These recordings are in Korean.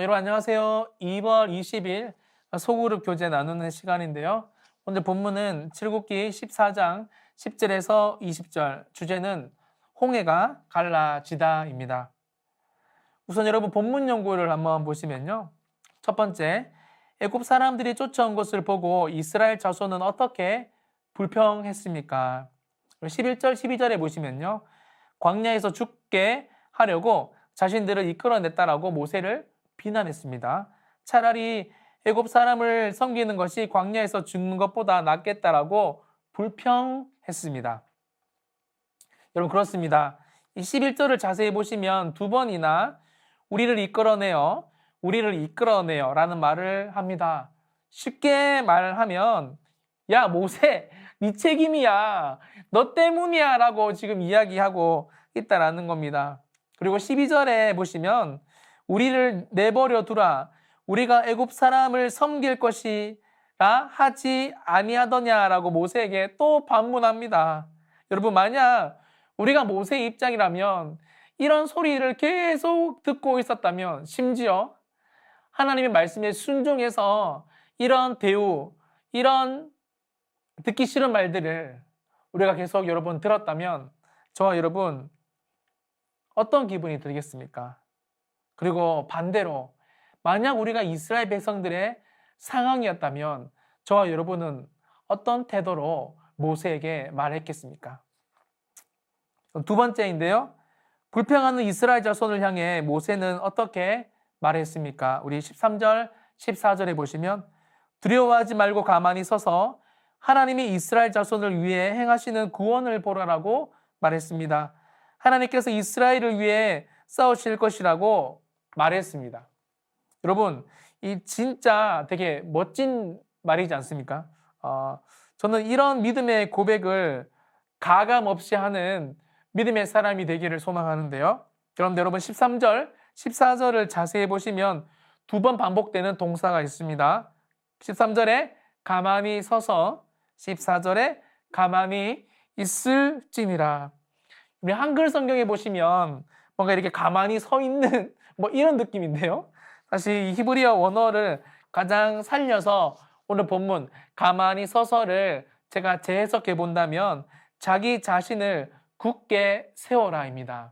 여러분 안녕하세요. 2월 20일 소그룹 교재 나누는 시간인데요. 오늘 본문은 출애굽기 14장 10절에서 20절, 주제는 홍해가 갈라지다입니다. 우선 여러분 본문 연구를 한번 보시면요. 첫 번째, 애굽 사람들이 쫓아온 것을 보고 이스라엘 자손은 어떻게 불평했습니까? 11절, 12절에 보시면요. 광야에서 죽게 하려고 자신들을 이끌어냈다라고 모세를 비난했습니다. 차라리 애굽 사람을 섬기는 것이 광야에서 죽는 것보다 낫겠다라고 불평했습니다. 여러분 그렇습니다. 이 11절을 자세히 보시면 두 번이나 우리를 이끌어내요 라는 말을 합니다. 쉽게 말하면 야 모세 네 책임이야, 너 때문이야 라고 지금 이야기하고 있다라는 겁니다. 그리고 12절에 보시면 우리를 내버려 두라, 우리가 애굽 사람을 섬길 것이라 하지 아니하더냐라고 모세에게 또 반문합니다. 여러분 만약 우리가 모세의 입장이라면 이런 소리를 계속 듣고 있었다면, 심지어 하나님의 말씀에 순종해서 이런 대우, 이런 듣기 싫은 말들을 우리가 계속 여러분 들었다면 저와 여러분 어떤 기분이 들겠습니까? 그리고 반대로 만약 우리가 이스라엘 백성들의 상황이었다면 저와 여러분은 어떤 태도로 모세에게 말했겠습니까? 두 번째인데요. 불평하는 이스라엘 자손을 향해 모세는 어떻게 말했습니까? 우리 13절, 14절에 보시면 두려워하지 말고 가만히 서서 하나님이 이스라엘 자손을 위해 행하시는 구원을 보라라고 말했습니다. 하나님께서 이스라엘을 위해 싸우실 것이라고 말했습니다. 여러분, 이 진짜 되게 멋진 말이지 않습니까? 저는 이런 믿음의 고백을 가감 없이 하는 믿음의 사람이 되기를 소망하는데요. 그런데 여러분 13절, 14절을 자세히 보시면 두 번 반복되는 동사가 있습니다. 13절에 가만히 서서, 14절에 가만히 있을지니라. 우리 한글 성경에 보시면 뭔가 이렇게 가만히 서 있는 뭐 이런 느낌인데요. 사실 이 히브리어 원어를 가장 살려서 오늘 본문 가만히 서서를 제가 재해석해 본다면 자기 자신을 굳게 세워라입니다.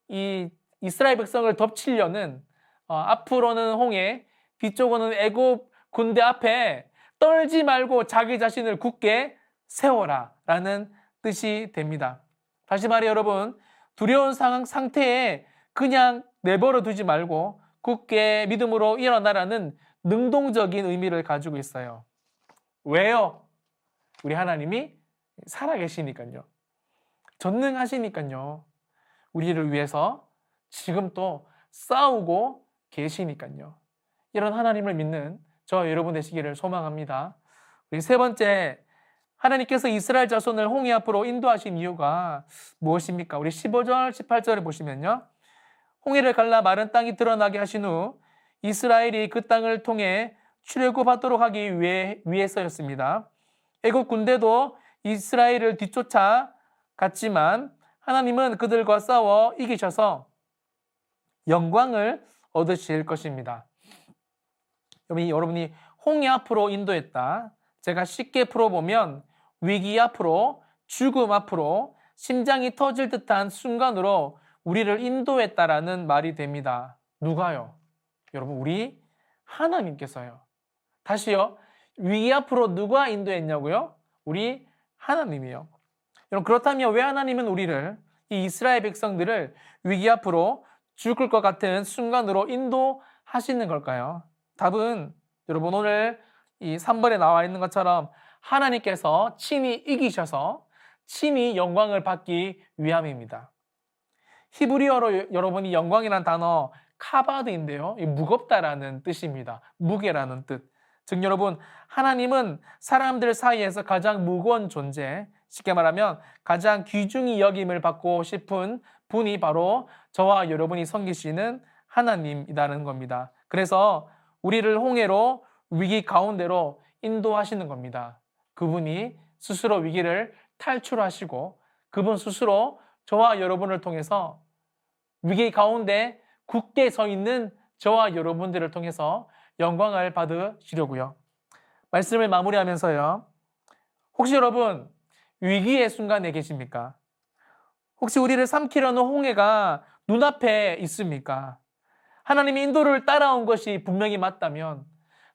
이 이스라엘 백성을 덮치려는 앞으로는 홍해, 뒤쪽으로는 애굽 군대 앞에 떨지 말고 자기 자신을 굳게 세워라라는 뜻이 됩니다. 다시 말해 여러분, 두려운 상태에 그냥 내버려 두지 말고 굳게 믿음으로 일어나라는 능동적인 의미를 가지고 있어요. 왜요? 우리 하나님이 살아계시니까요. 전능하시니까요. 우리를 위해서 지금 또 싸우고 계시니까요. 이런 하나님을 믿는 저와 여러분 되시기를 소망합니다. 우리 세 번째, 하나님께서 이스라엘 자손을 홍해 앞으로 인도하신 이유가 무엇입니까? 우리 15절, 18절을 보시면요. 홍해를 갈라 마른 땅이 드러나게 하신 후 이스라엘이 그 땅을 통해 출애굽하도록 하기 위해서였습니다. 애굽 군대도 이스라엘을 뒤쫓아 갔지만 하나님은 그들과 싸워 이기셔서 영광을 얻으실 것입니다. 여러분이 홍해 앞으로 인도했다. 제가 쉽게 풀어보면 위기 앞으로, 죽음 앞으로 심장이 터질 듯한 순간으로 우리를 인도했다라는 말이 됩니다. 누가요? 여러분 우리 하나님께서요. 다시요. 위기 앞으로 누가 인도했냐고요? 우리 하나님이요. 여러분 그렇다면 왜 하나님은 우리를, 이 이스라엘 백성들을 위기 앞으로 죽을 것 같은 순간으로 인도하시는 걸까요? 답은 여러분 오늘 이 3번에 나와 있는 것처럼 하나님께서 친히 이기셔서 친히 영광을 받기 위함입니다. 히브리어로 여러분이 영광이라는 단어 카바드인데요. 무겁다라는 뜻입니다. 무게라는 뜻. 즉 여러분 하나님은 사람들 사이에서 가장 무거운 존재, 쉽게 말하면 가장 귀중히 여김을 받고 싶은 분이 바로 저와 여러분이 섬기시는 하나님이라는 겁니다. 그래서 우리를 홍해로 위기 가운데로 인도하시는 겁니다. 그분이 스스로 위기를 탈출하시고 그분 스스로 저와 여러분을 통해서 위기 가운데 굳게 서 있는 저와 여러분들을 통해서 영광을 받으시려고요. 말씀을 마무리하면서요. 혹시 여러분 위기의 순간에 계십니까? 혹시 우리를 삼키려는 홍해가 눈앞에 있습니까? 하나님의 인도를 따라온 것이 분명히 맞다면,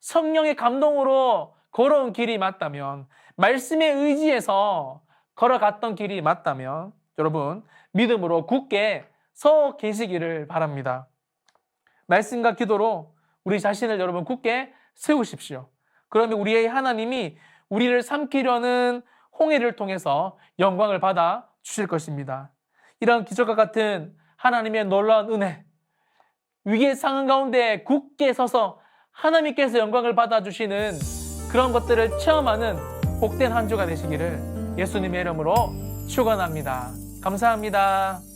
성령의 감동으로 걸어온 길이 맞다면, 말씀에 의지해서 걸어갔던 길이 맞다면 여러분 믿음으로 굳게 서 계시기를 바랍니다. 말씀과 기도로 우리 자신을 여러분 굳게 세우십시오. 그러면 우리의 하나님이 우리를 삼키려는 홍해를 통해서 영광을 받아 주실 것입니다. 이런 기적과 같은 하나님의 놀라운 은혜, 위기의 상황 가운데 굳게 서서 하나님께서 영광을 받아주시는 그런 것들을 체험하는 복된 한 주가 되시기를 예수님의 이름으로 축원합니다. 감사합니다.